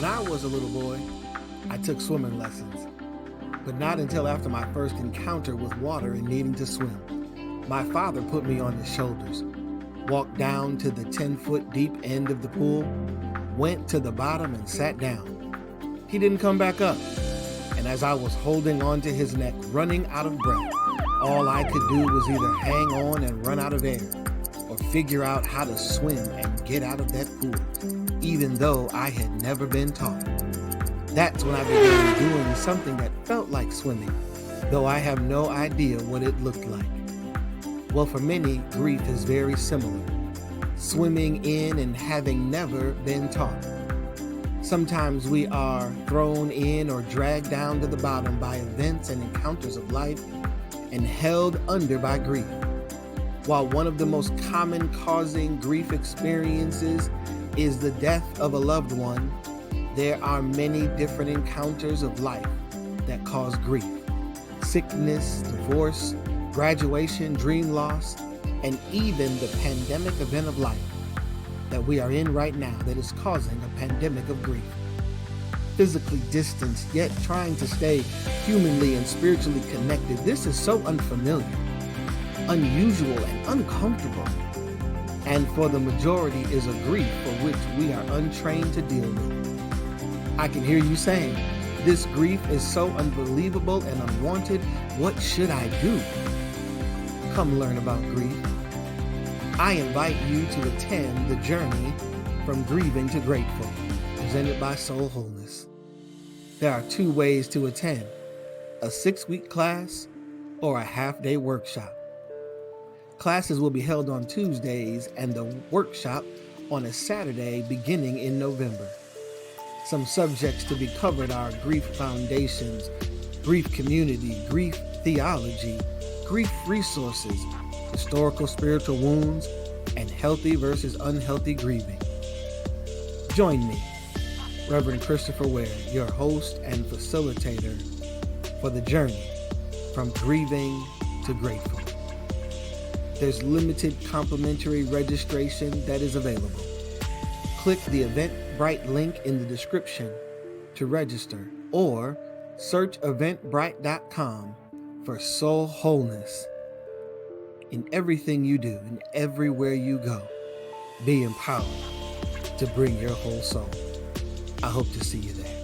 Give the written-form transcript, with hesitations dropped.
When I was a little boy, I took swimming lessons, but not until after my first encounter with water and needing to swim. My father put me on his shoulders, walked down to the 10-foot deep end of the pool, went to the bottom and sat down. He didn't come back up, and as I was holding onto his neck, running out of breath, all I could do was either hang on and run out of air, or figure out how to swim and get out of that pool, even though I had never been taught. That's when I began doing something that felt like swimming, though I have no idea what it looked like. Well, for many, grief is very similar, swimming in and having never been taught. Sometimes we are thrown in or dragged down to the bottom by events and encounters of life and held under by grief. While one of the most common causing grief experiences is the death of a loved one, there are many different encounters of life that cause grief. Sickness, divorce, graduation, dream loss, and even the pandemic event of life that we are in right now that is causing a pandemic of grief. Physically distanced, yet trying to stay humanly and spiritually connected, this is so unfamiliar, unusual, and uncomfortable. And for the majority is a grief for which we are untrained to deal with. I can hear you saying, this grief is so unbelievable and unwanted, what should I do? Come learn about grief. I invite you to attend the journey from grieving to grateful, presented by Soul Wholeness. There are 2 ways to attend, a 6-week class or a half-day workshop. Classes will be held on Tuesdays and the workshop on a Saturday beginning in November. Some subjects to be covered are grief foundations, grief community, grief theology, grief resources, historical spiritual wounds, and healthy versus unhealthy grieving. Join me, Reverend Christopher Ware, your host and facilitator for the journey from grieving to grateful. There's limited complimentary registration that is available. Click the Eventbrite link in the description to register, or search eventbrite.com for Soul Wholeness. In everything you do and everywhere you go, be empowered to bring your whole soul. I hope to see you there.